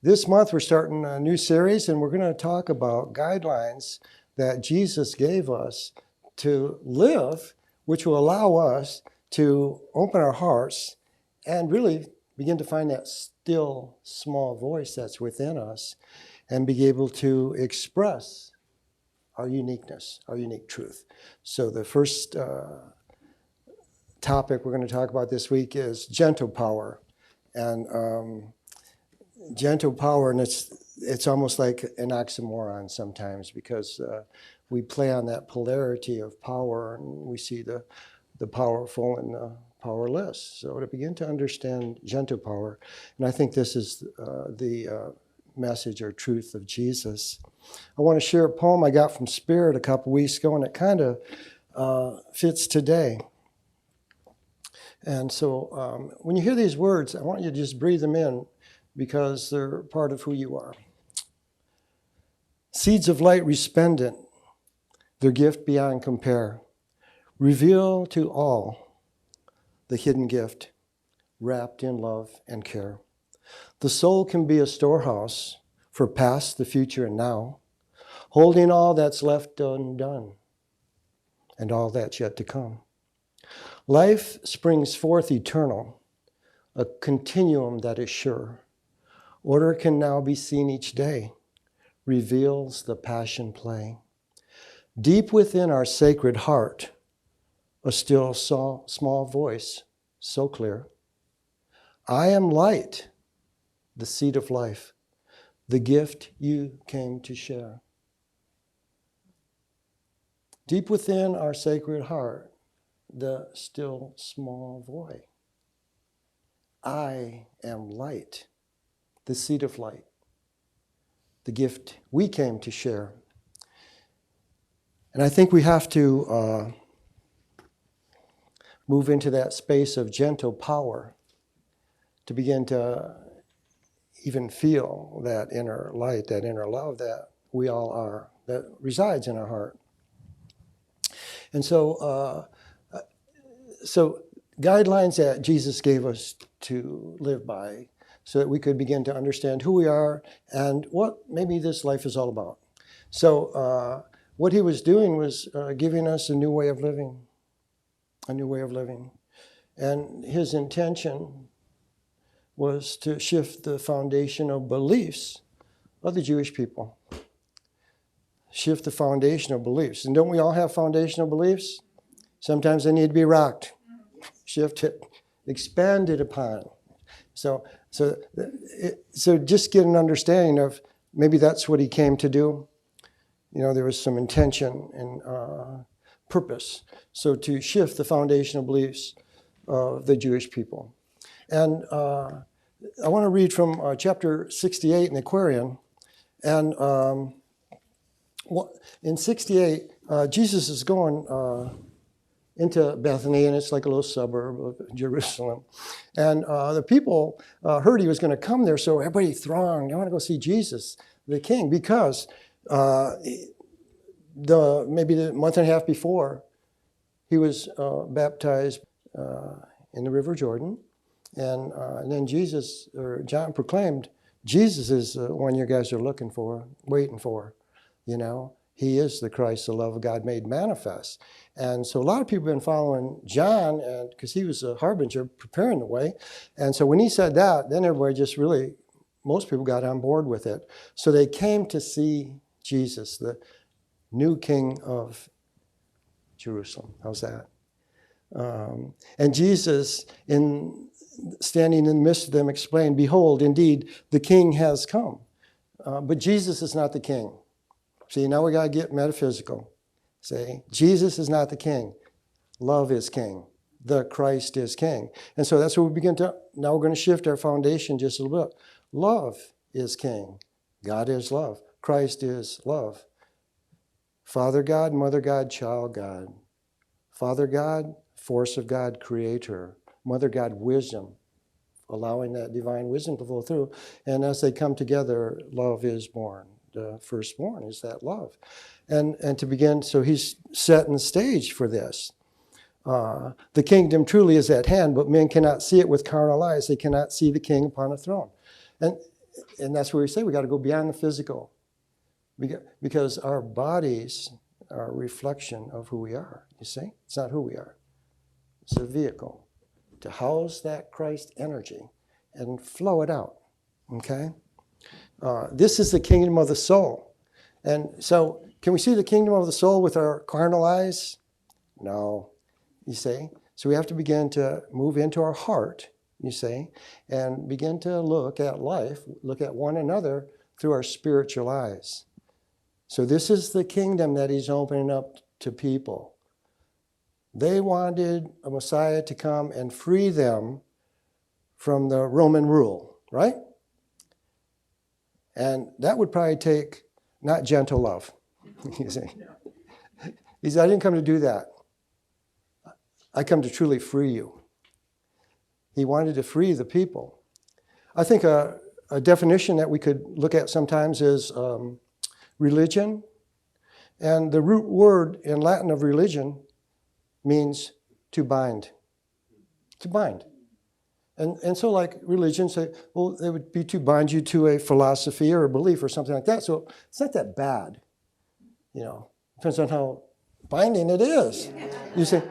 This month we're starting a new series, and we're going to talk about guidelines that Jesus gave us to live, which will allow us to open our hearts and really begin to find that still small voice that's within us and be able to express our uniqueness, our unique truth. So the first topic we're going to talk about this week is gentle power. And gentle power, and it's almost like an oxymoron sometimes, because we play on that polarity of power, and we see the powerful and the powerless. So to begin to understand gentle power, and I think this is the message or truth of Jesus. I want to share a poem I got from Spirit a couple weeks ago, and it kind of fits today. And so when you hear these words, I want you to just breathe them in, because they're part of who you are. Seeds of light resplendent, their gift beyond compare, reveal to all the hidden gift, wrapped in love and care. The soul can be a storehouse for past, the future, and now, holding all that's left undone and all that's yet to come. Life springs forth eternal, a continuum that is sure. Order can now be seen each day, reveals the passion play. Deep within our sacred heart, a still small voice, so clear. I am light, the seed of life, the gift you came to share. Deep within our sacred heart, the still small voice. I am light, the seed of light, the gift we came to share. And I think we have to move into that space of gentle power to begin to even feel that inner light, that inner love that we all are, that resides in our heart. And so guidelines that Jesus gave us to live by, so that we could begin to understand who we are and what maybe this life is all about. So what he was doing was giving us a new way of living, a new way of living. And his intention was to shift the foundational beliefs of the Jewish people. Shift the foundational beliefs. And don't we all have foundational beliefs? Sometimes they need to be rocked, shifted, expanded upon. So just get an understanding of maybe that's what he came to do. You know, there was some intention and purpose. So to shift the foundational beliefs of the Jewish people. And I want to read from chapter 68 in the Aquarian. And in 68, Jesus is going into Bethany, and it's like a little suburb of Jerusalem. And the people heard he was going to come there, so everybody thronged. They want to go see Jesus, the King, because maybe the month and a half before, he was baptized in the River Jordan. And then John proclaimed, Jesus is the one you guys are looking for, waiting for, you know. He is the Christ, the love of God made manifest. And so a lot of people have been following John, because he was a harbinger preparing the way. And so when he said that, then everybody just really, most people got on board with it. So they came to see Jesus, the new King of Jerusalem. How's that? And Jesus, standing in the midst of them, explained, behold, indeed, the King has come. But Jesus is not the King. See, now we got to get metaphysical. Say, Jesus is not the King. Love is King. The Christ is King. And so that's what we begin to, now we're going to shift our foundation just a little bit. Love is King. God is love. Christ is love. Father God, Mother God, Child God. Father God, force of God, Creator. Mother God, wisdom, allowing that divine wisdom to flow through. And as they come together, love is born. The firstborn is that love. And to begin, so he's setting the stage for this. The kingdom truly is at hand, but men cannot see it with carnal eyes. They cannot see the king upon a throne. And And that's where we say we got to go beyond the physical. Because our bodies are a reflection of who we are, you see? It's not who we are. It's a vehicle to house that Christ energy and flow it out, okay? This is the kingdom of the soul. And so, can we see the kingdom of the soul with our carnal eyes? No, you see? So we have to begin to move into our heart, you see, and begin to look at life, look at one another through our spiritual eyes. So this is the kingdom that he's opening up to people. They wanted a Messiah to come and free them from the Roman rule, right? And that would probably take not gentle love. You see? He said, I didn't come to do that. I come to truly free you. He wanted to free the people. I think a definition that we could look at sometimes is religion. And the root word in Latin of religion means to bind. To bind. And so like religion, say, well, it would be to bind you to a philosophy or a belief or something like that. So it's not that bad. You know, depends on how binding it is. You see,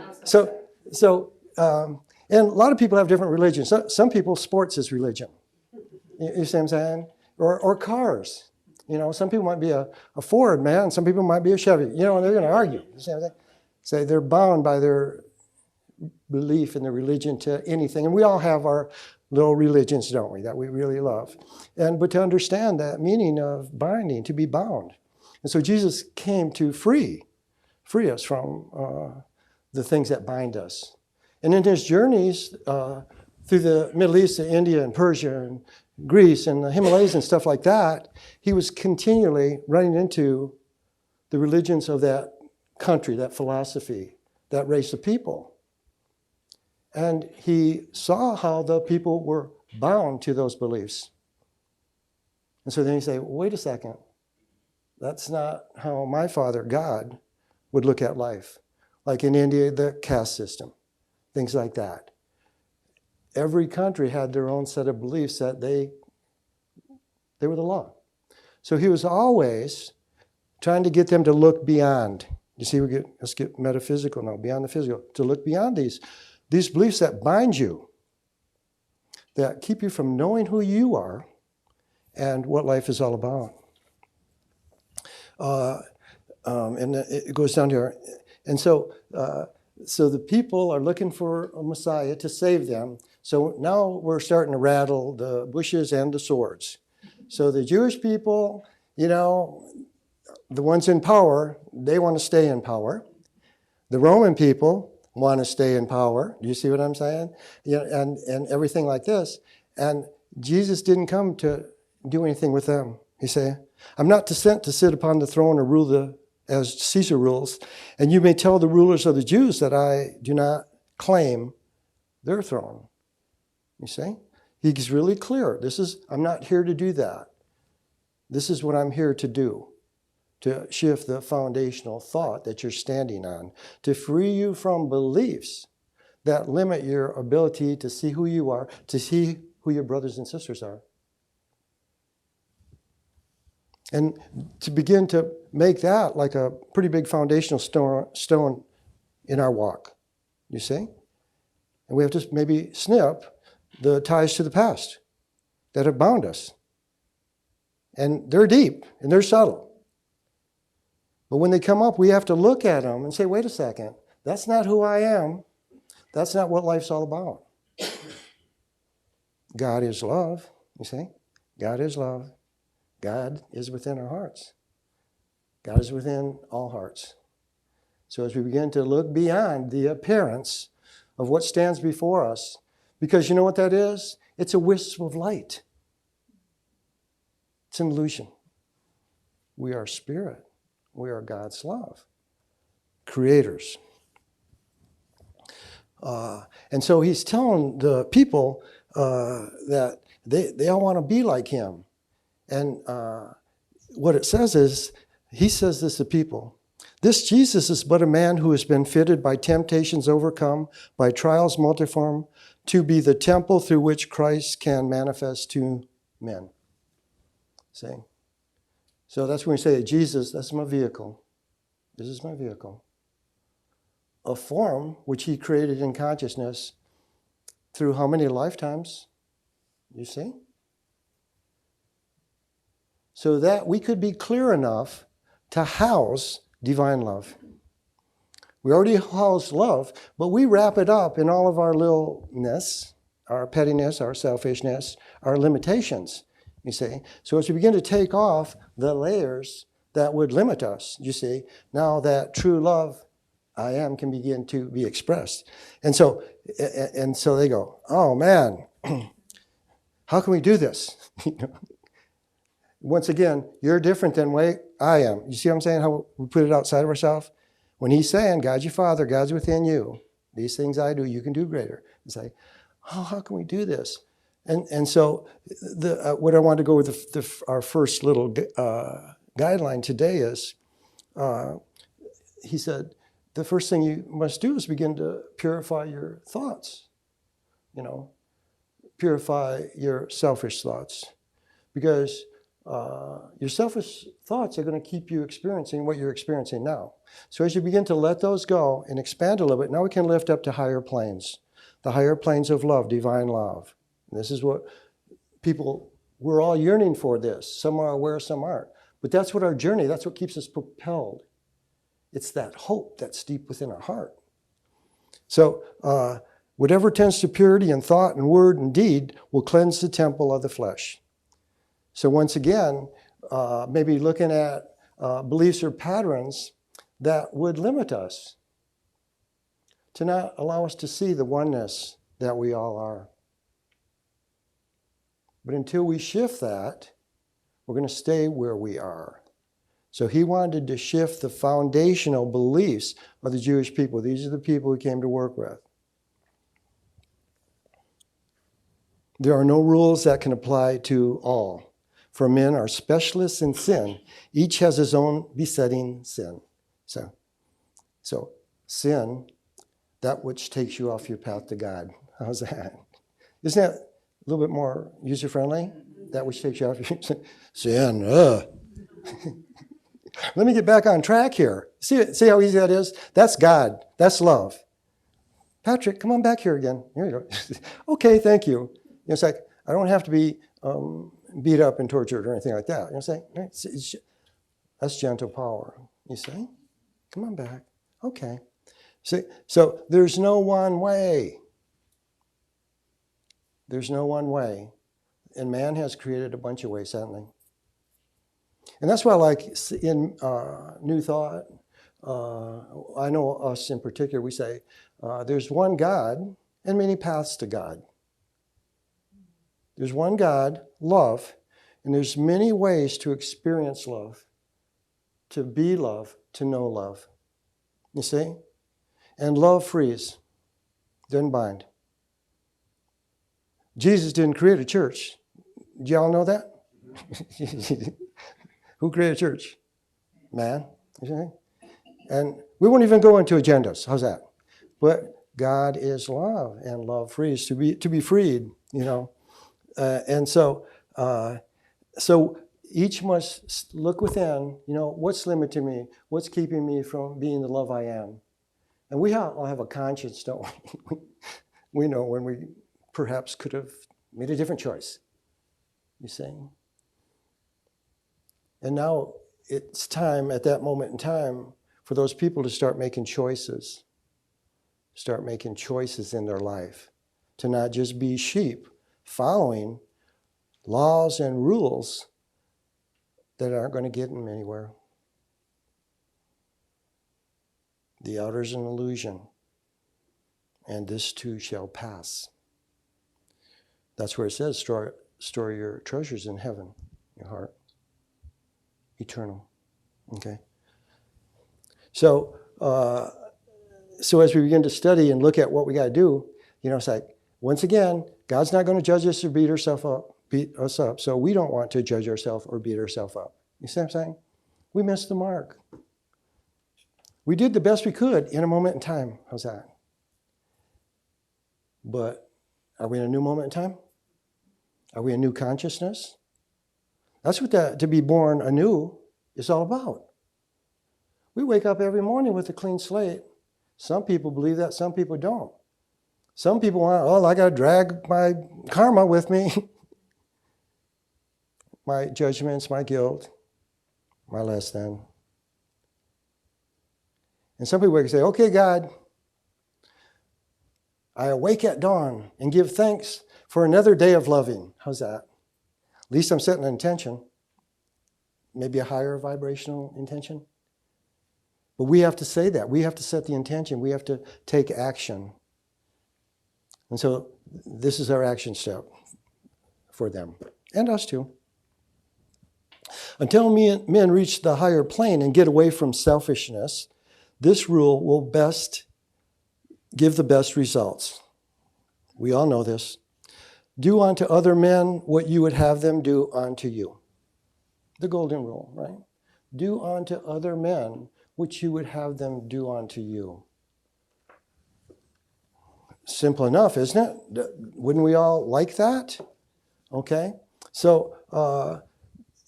and a lot of people have different religions. Some people, sports is religion. You see what I'm saying? Or cars. You know, some people might be a Ford man, and some people might be a Chevy. You know, and they're going to argue. You see what I'm saying? So they're bound by their belief in the religion to anything. And we all have our little religions, don't we, that we really love. But to understand that meaning of binding, to be bound. And so Jesus came to free us from the things that bind us. And in his journeys through the Middle East to India and Persia and Greece and the Himalayas and stuff like that, he was continually running into the religions of that country, that philosophy, that race of people. And he saw how the people were bound to those beliefs. And so then he said, wait a second. That's not how my Father, God, would look at life. Like in India, the caste system, things like that. Every country had their own set of beliefs that they were the law. So he was always trying to get them to look beyond. You see, let's get metaphysical now, beyond the physical, to look beyond these beliefs that bind you, that keep you from knowing who you are and what life is all about. And it goes down here. And so the people are looking for a Messiah to save them. So now we're starting to rattle the bushes and the swords. So the Jewish people, you know, the ones in power, they want to stay in power. The Roman people want to stay in power. Do you see what I'm saying? You know, and everything like this. And Jesus didn't come to do anything with them. He said, I'm not sent to sit upon the throne or rule as Caesar rules. And you may tell the rulers of the Jews that I do not claim their throne. You see? He's really clear. I'm not here to do that. This is what I'm here to do. To shift the foundational thought that you're standing on, to free you from beliefs that limit your ability to see who you are, to see who your brothers and sisters are. And to begin to make that like a pretty big foundational stone in our walk, you see? And we have to maybe snip the ties to the past that have bound us. And they're deep and they're subtle. But when they come up, we have to look at them and say, wait a second, that's not who I am. That's not what life's all about. God is love, you see? God is love. God is within our hearts. God is within all hearts. So as we begin to look beyond the appearance of what stands before us, because you know what that is? It's a wisp of light. It's an illusion. We are spirit. We are God's love, creators. And so he's telling the people that they all want to be like him. And what it says is, he says this to people, this Jesus is but a man who has been fitted by temptations overcome, by trials multiform, to be the temple through which Christ can manifest to men. See? So that's when we say, Jesus, that's my vehicle. This is my vehicle. A form which he created in consciousness through how many lifetimes? You see? So that we could be clear enough to house divine love. We already house love, but we wrap it up in all of our littleness, our pettiness, our selfishness, our limitations, you see. So as we begin to take off the layers that would limit us, you see, now that true love, I am, can begin to be expressed. And so they go, oh man, how can we do this? Once again, you're different than way I am. You see what I'm saying? How we put it outside of ourselves? When he's saying, God's your Father, God's within you. These things I do, you can do greater. It's like, oh, how can we do this? And so what I want to go with our first little guideline today is, he said, the first thing you must do is begin to purify your thoughts. Purify your selfish thoughts. Because your selfish thoughts are going to keep you experiencing what you're experiencing now. So as you begin to let those go and expand a little bit, now we can lift up to higher planes, the higher planes of love, divine love. And this is what we're all yearning for this. Some are aware, some aren't. But that's what our journey, that's what keeps us propelled. It's that hope that's deep within our heart. So whatever tends to purity in thought and word and deed will cleanse the temple of the flesh. So once again, maybe looking at beliefs or patterns that would limit us, to not allow us to see the oneness that we all are. But until we shift that, we're going to stay where we are. So he wanted to shift the foundational beliefs of the Jewish people. These are the people he came to work with. There are no rules that can apply to all. For men are specialists in sin. Each has his own besetting sin. So sin, that which takes you off your path to God. How's that? Isn't that a little bit more user-friendly? That which takes you off your sin. Let me get back on track here. See how easy that is? That's God. That's love. Patrick, come on back here again. Here you go. Okay, thank you. It's like, I don't have to be beat up and tortured or anything like that. You know what I'm saying? That's gentle power. You see? Come on back. Okay. See, so there's no one way. There's no one way. And man has created a bunch of ways, hasn't he? And that's why, like in New Thought, I know us in particular, we say, there's one God and many paths to God. There's one God, love, and there's many ways to experience love, to be love, to know love. You see? And love frees, doesn't bind. Jesus didn't create a church. Do y'all know that? Who created a church? Man. You see? And we won't even go into agendas. How's that? But God is love, and love frees, to be freed, you know. And so each must look within, you know, what's limiting me? What's keeping me from being the love I am? And we all have a conscience, don't we? We know when we perhaps could have made a different choice, you see? And now it's time, at that moment in time, for those people to start making choices. Start making choices in their life. To not just be sheep, following laws and rules that aren't going to get them anywhere. The outer's an illusion, and this too shall pass. That's where it says, store your treasures in heaven, your heart. Eternal. Okay? So as we begin to study and look at what we got to do, you know, it's like, once again, God's not going to judge us or beat us up. So we don't want to judge ourselves or beat ourselves up. You see what I'm saying? We missed the mark. We did the best we could in a moment in time. How's that? But are we in a new moment in time? Are we a new consciousness? That's what to be born anew is all about. We wake up every morning with a clean slate. Some people believe that, some people don't. Some people want, oh, I got to drag my karma with me. My judgments, my guilt, my less than. And some people say, okay, God, I awake at dawn and give thanks for another day of loving. How's that? At least I'm setting an intention. Maybe a higher vibrational intention. But we have to say that. We have to set the intention. We have to take action. And so this is our action step for them. And us too. Until men reach the higher plane and get away from selfishness, this rule will best give the best results. We all know this. Do unto other men what you would have them do unto you. The golden rule, right? Do unto other men what you would have them do unto you. Simple enough, isn't it? Wouldn't we all like that? Okay. So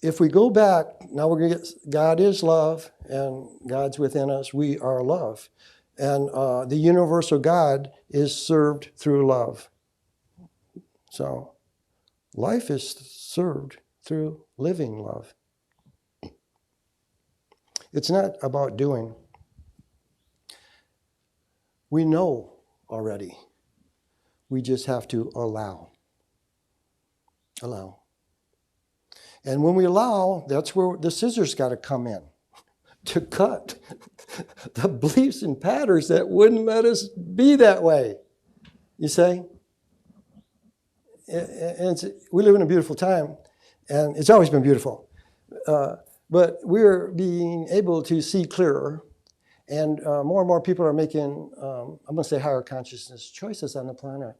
if we go back, now we're going to get, God is love, and God's within us. We are love. And the universal God is served through love. So life is served through living love. It's not about doing. We know already. We just have to allow. Allow. And when we allow, that's where the scissors got to come in to cut the beliefs and patterns that wouldn't let us be that way. You say? And we live in a beautiful time, and it's always been beautiful. But we're being able to see clearer, and more and more people are making, I'm going to say, higher consciousness choices on the planet.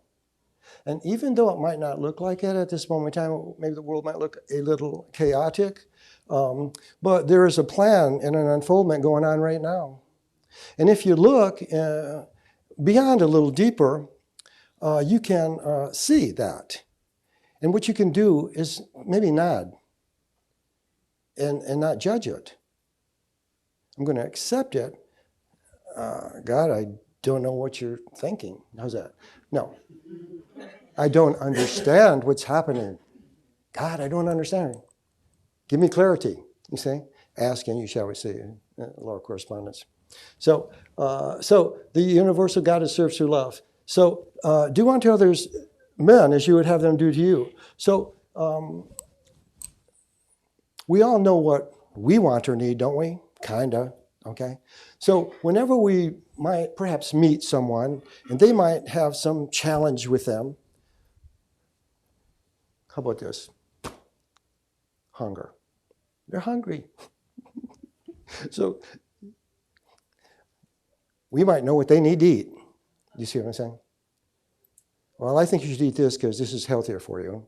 And even though it might not look like it at this moment in time, maybe the world might look a little chaotic, but there is a plan and an unfoldment going on right now. And if you look beyond a little deeper, you can see that. And what you can do is maybe nod and not judge it. I'm going to accept it. God, I don't know what you're thinking. How's that? No. I don't understand what's happening. God, I don't understand. Give me clarity. You see? Ask and you shall receive. Law of correspondence. So the universal God is served through love. So do unto others men as you would have them do to you. So we all know what we want or need, don't we? Kinda. Okay? So whenever we might perhaps meet someone and they might have some challenge with them, how about this? Hunger. They're hungry. So we might know what they need to eat. You see what I'm saying? Well, I think you should eat this because this is healthier for you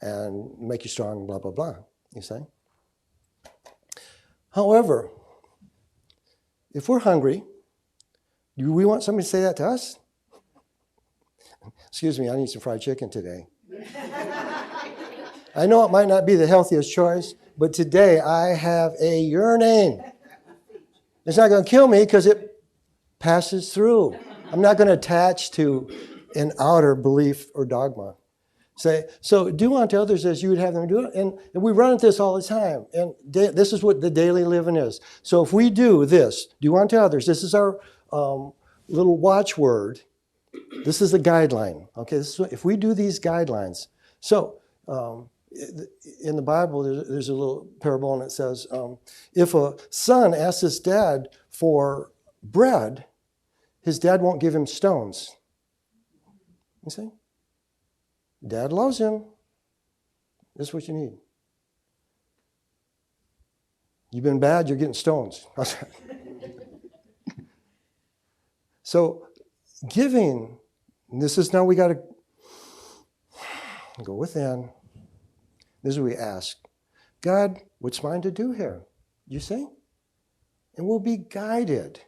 and make you strong, blah, blah, blah. You see? However, if we're hungry, do we want somebody to say that to us? Excuse me, I need some fried chicken today. I know it might not be the healthiest choice, but today I have a yearning. It's not going to kill me because it passes through. I'm not going to attach to an outer belief or dogma. So do unto others as you would have them do it. And we run at this all the time. And this is what the daily living is. So if we do this, do unto others, this is our little watchword. This is a guideline. Okay, this is what, if we do these guidelines. So in the Bible, there's a little parable and it says, if a son asks his dad for bread, his dad won't give him stones. You see? Dad loves him. This is what you need. You've been bad, you're getting stones. So giving, this is now we got to go within. This is what we ask. God, what's mine to do here? You see? And we'll be guided.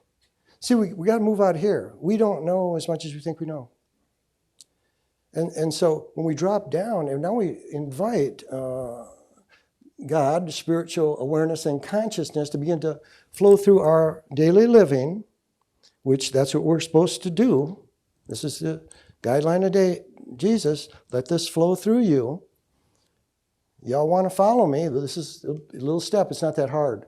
See, we got to move out here. We don't know as much as we think we know. And so when we drop down, and now we invite God, spiritual awareness and consciousness to begin to flow through our daily living, which that's what we're supposed to do. This is the guideline of Jesus. Let this flow through you. Y'all want to follow me? This is a little step. It's not that hard.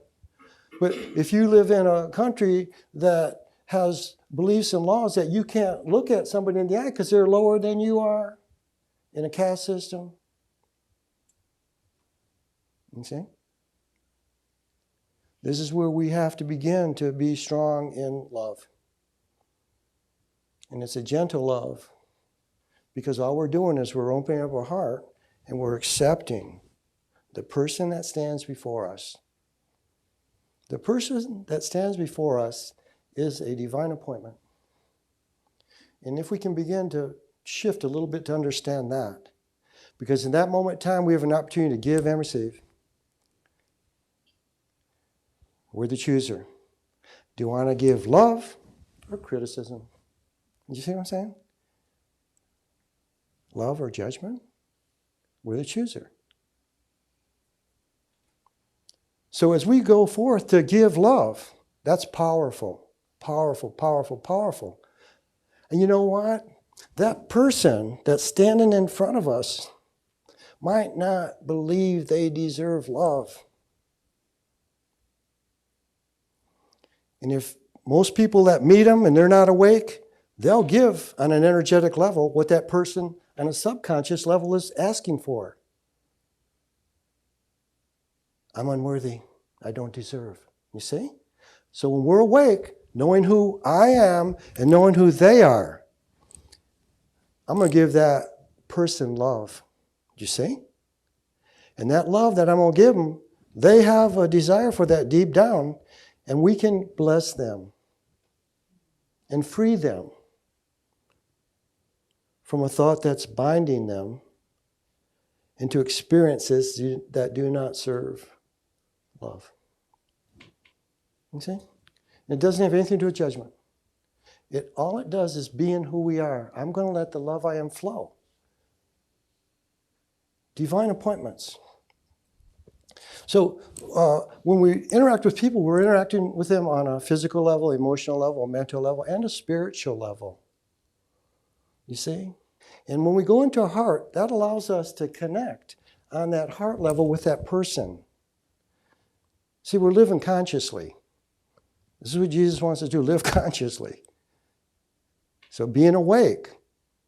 But if you live in a country that has beliefs and laws that you can't look at somebody in the eye because they're lower than you are in a caste system, you see? This is where we have to begin to be strong in love. And it's a gentle love, because all we're doing is we're opening up our heart and we're accepting the person that stands before us. The person that stands before us is a divine appointment. And if we can begin to shift a little bit to understand that, because in that moment in time we have an opportunity to give and receive. We're the chooser. Do you want to give love or criticism? You see what I'm saying? Love or judgment? We're the chooser. So as we go forth to give love, that's powerful, powerful, powerful, powerful. And you know what? That person that's standing in front of us might not believe they deserve love. And if most people that meet them and they're not awake, they'll give on an energetic level what that person on a subconscious level is asking for. I'm unworthy. I don't deserve. You see? So when we're awake, knowing who I am and knowing who they are, I'm going to give that person love. Do you see? And that love that I'm going to give them, they have a desire for that deep down, and we can bless them and free them from a thought that's binding them into experiences that do not serve love. You see? It doesn't have anything to do with judgment. All it does is being who we are. I'm going to let the love I am flow. Divine appointments. So when we interact with people, we're interacting with them on a physical level, emotional level, mental level, and a spiritual level. You see? And when we go into our heart, that allows us to connect on that heart level with that person. See, we're living consciously. This is what Jesus wants us to do, live consciously. So being awake,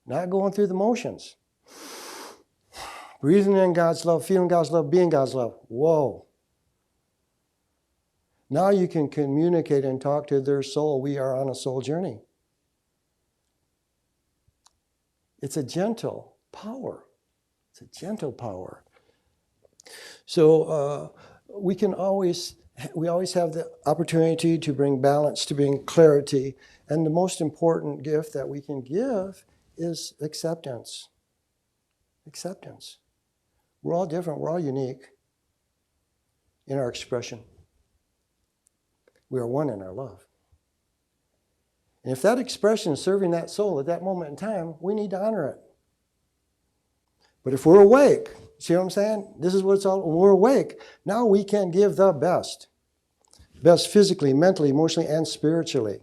not going through the motions. Breathing in God's love, feeling God's love, being God's love. Whoa. Now you can communicate and talk to their soul. We are on a soul journey. It's a gentle power. It's a gentle power. So we always have the opportunity to bring balance, to bring clarity. And the most important gift that we can give is acceptance. Acceptance. We're all different. We're all unique in our expression. We are one in our love. And if that expression is serving that soul at that moment in time, we need to honor it. But if we're awake, see what I'm saying? This is what it's all, when we're awake, now we can give the best. Best physically, mentally, emotionally, and spiritually.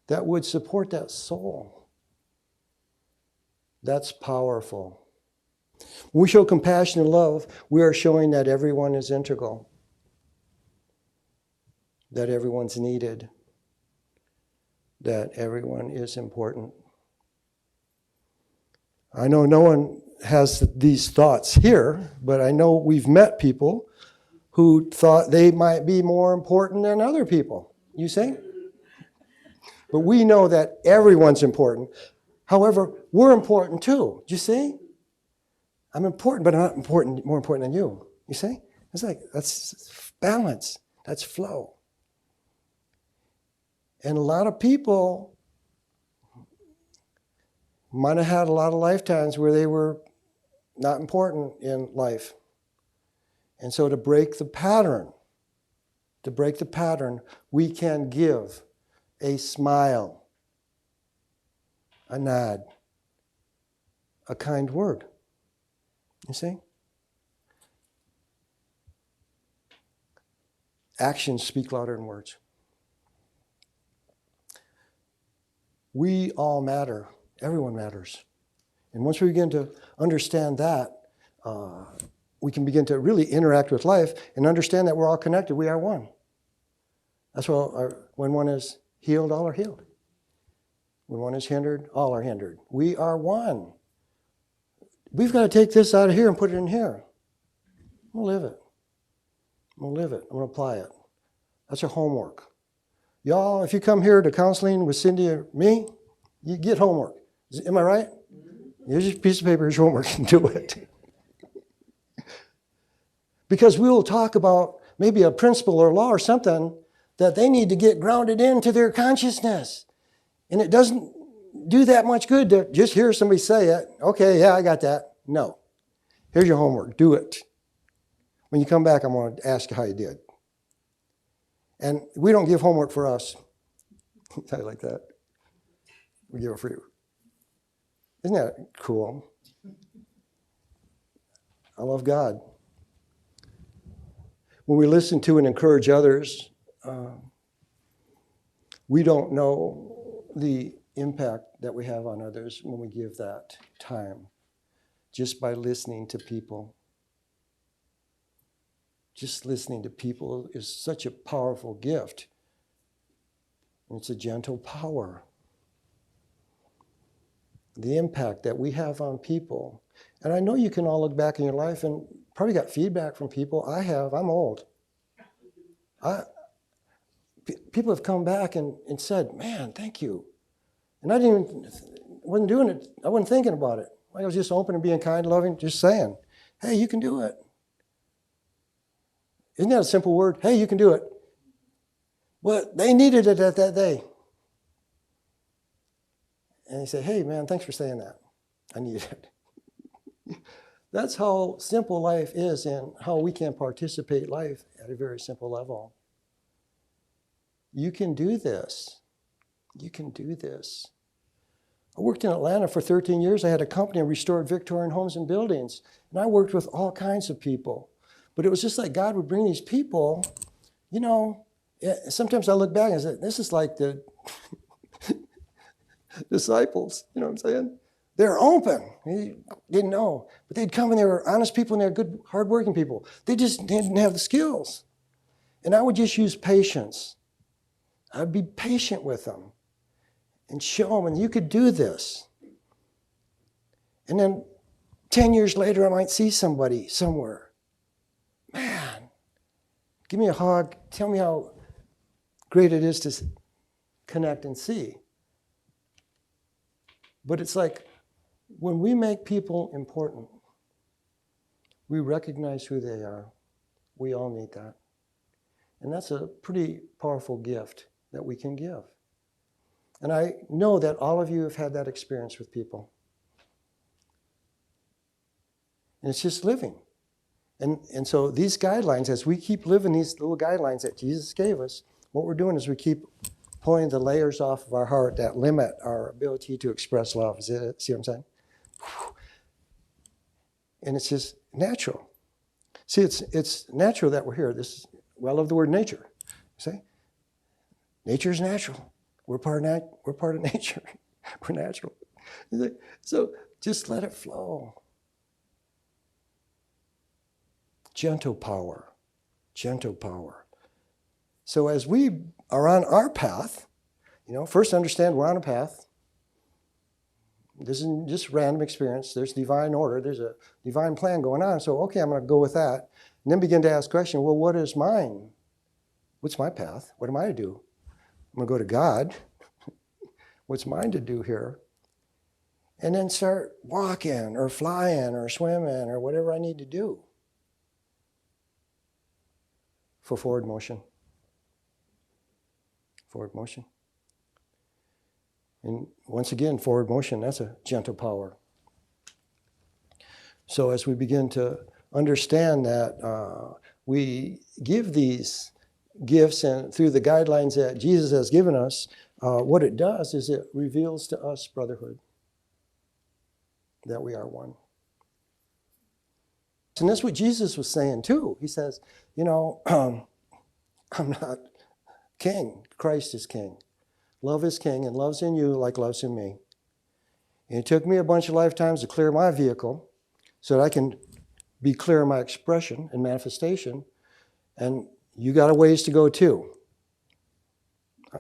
That would support that soul. That's powerful. When we show compassion and love, we are showing that everyone is integral. That everyone's needed. That everyone is important. I know no one has these thoughts here, but I know we've met people who thought they might be more important than other people. You see? But we know that everyone's important. However, we're important too. Do you see? I'm important, but I'm not more important than you. You see? It's like, that's balance. That's flow. And a lot of people might have had a lot of lifetimes where they were not important in life. And so to break the pattern, we can give a smile, a nod, a kind word. You see? actions speak louder than words. We all matter. Everyone matters. And once we begin to understand that, we can begin to really interact with life and understand that we're all connected. We are one. That's why when one is healed, all are healed. When one is hindered, all are hindered. We are one. We've got to take this out of here and put it in here. I'm going to live it. I'm going to live it. I'm going to apply it. That's your homework. Y'all, if you come here to counseling with Cindy or me, you get homework. Am I right? Here's your piece of paper, here's your homework, and do it. Because we will talk about maybe a principle or law or something that they need to get grounded into their consciousness. And it doesn't do that much good to just hear somebody say it. Okay, yeah, I got that. No. Here's your homework. Do it. When you come back, I'm going to ask you how you did. And we don't give homework for us. I like that. We give it for you. Isn't that cool? I love God. When we listen to and encourage others, we don't know the impact that we have on others when we give that time, just by listening to people. Just listening to people is such a powerful gift. It's a gentle power. The impact that we have on people. And I know you can all look back in your life and probably got feedback from people. I have. I'm old. People have come back and said, man, thank you. And I wasn't doing it. I wasn't thinking about it. I was just open and being kind, loving, just saying, hey, you can do it. Isn't that a simple word? Hey, you can do it. Well, they needed it at that day. And they say, hey, man, thanks for saying that. I need it. That's how simple life is and how we can participate life at a very simple level. You can do this. You can do this. I worked in Atlanta for 13 years. I had a company that restored Victorian homes and buildings. And I worked with all kinds of people. But it was just like God would bring these people, you know, sometimes I look back and say, this is like the disciples, you know what I'm saying? They're open. He didn't know. But they'd come and they were honest people and they were good, hardworking people. They just didn't have the skills. And I would just use patience. I'd be patient with them and show them, and you could do this. And then 10 years later, I might see somebody somewhere. Man, give me a hug. Tell me how great it is to connect and see. But it's like when we make people important, we recognize who they are. We all need that. And that's a pretty powerful gift that we can give. And I know that all of you have had that experience with people. And it's just living. And so these guidelines, as we keep living these little guidelines that Jesus gave us, what we're doing is we keep pulling the layers off of our heart that limit our ability to express love. See what I'm saying? And it's just natural. See, it's natural that we're here. I love the word nature. See? Nature is natural. We're part of nature. We're natural. So just let it flow. Gentle power. Gentle power. So as we are on our path, first understand we're on a path. This isn't just random experience. There's divine order. There's a divine plan going on. So, okay, I'm going to go with that. And then begin to ask questions. Well, what is mine? What's my path? What am I to do? I'm going to go to God. What's mine to do here? And then start walking or flying or swimming or whatever I need to do for forward motion. Forward motion. And once again, forward motion, that's a gentle power. So as we begin to understand that we give these gifts and through the guidelines that Jesus has given us, what it does is it reveals to us brotherhood, that we are one. And that's what Jesus was saying too. He says, I'm not king. Christ is king. Love is king and loves in you like love's in me. And it took me a bunch of lifetimes to clear my vehicle so that I can be clear in my expression and manifestation. And you got a ways to go too.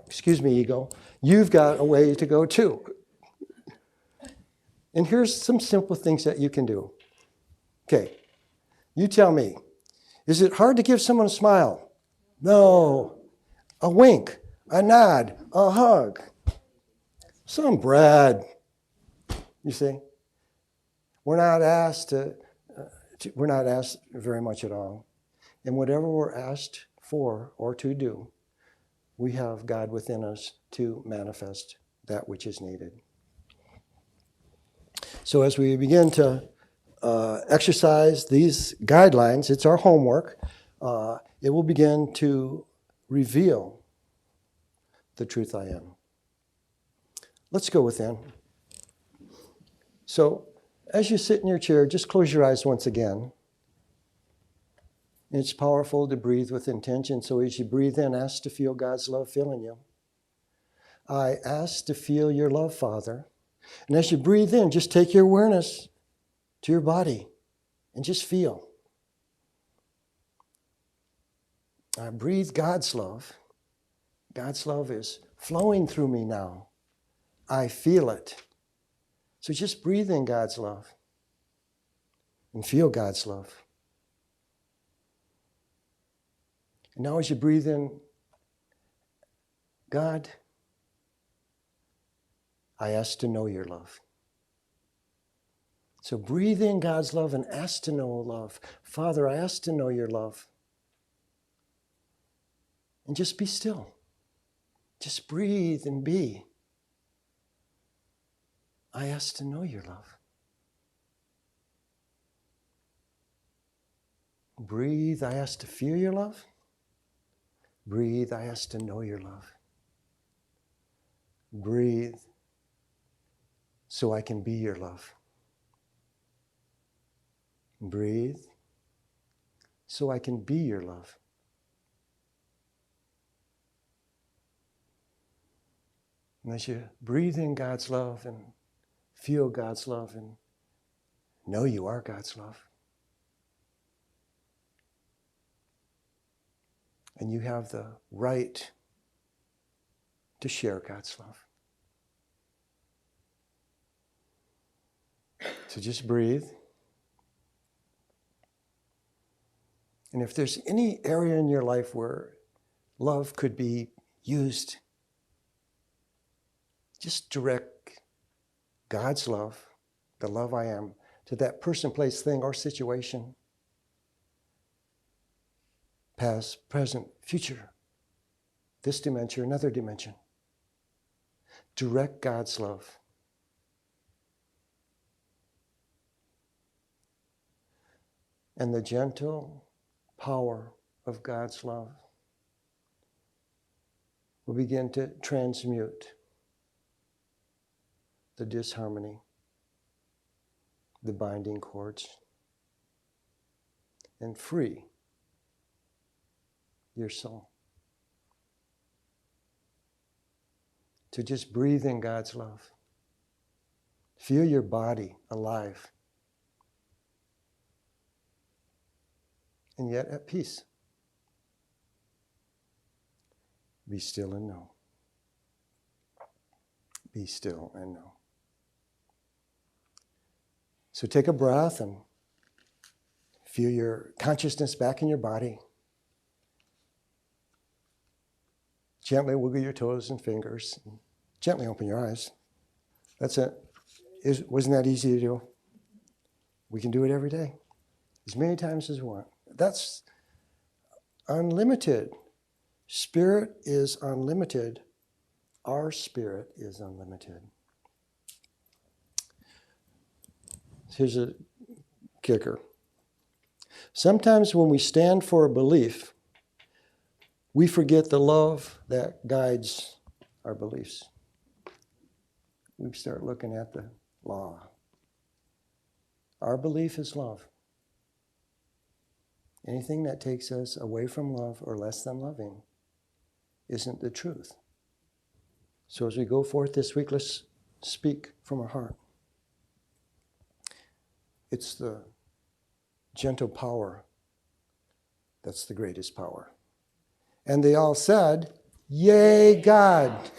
Excuse me, ego. You've got a way to go too. And here's some simple things that you can do. Okay, you tell me, is it hard to give someone a smile? No. A wink, a nod, a hug. Some bread. You see? We're not asked very much at all. And whatever we're asked for or to do, we have God within us to manifest that which is needed. So as we begin to exercise these guidelines, it's our homework. It will begin to reveal the truth I am. Let's go within. So as you sit in your chair, just close your eyes once again. It's powerful to breathe with intention. So as you breathe in, ask to feel God's love filling you. I ask to feel your love, Father. And as you breathe in, just take your awareness to your body and just feel. I breathe God's love. God's love is flowing through me now. I feel it. So just breathe in God's love and feel God's love. And now as you breathe in, God, I ask to know your love. So breathe in God's love and ask to know love. Father, I ask to know your love. And just be still. Just breathe and be. I ask to know your love. Breathe, I ask to feel your love. Breathe, I ask to know your love. Breathe, so I can be your love. Breathe, so I can be your love. And as you breathe in God's love and feel God's love and know you are God's love, and you have the right to share God's love. So just breathe. And if there's any area in your life where love could be used, just direct God's love, the love I am, to that person, place, thing, or situation. Past, present, future. This dimension, another dimension. Direct God's love. And the gentle power of God's love will begin to transmute the disharmony, the binding cords, and free your soul. To just breathe in God's love. Feel your body alive. And yet at peace. Be still and know. Be still and know. So take a breath and feel your consciousness back in your body. Gently wiggle your toes and fingers. And gently open your eyes. That's it. Wasn't that easy to do? We can do it every day. As many times as we want. That's unlimited. Spirit is unlimited. Our spirit is unlimited. Here's a kicker. Sometimes when we stand for a belief, we forget the love that guides our beliefs. We start looking at the law. Our belief is love. Anything that takes us away from love or less than loving isn't the truth. So as we go forth this week, let's speak from our heart. It's the gentle power that's the greatest power. And they all said, "Yay, God."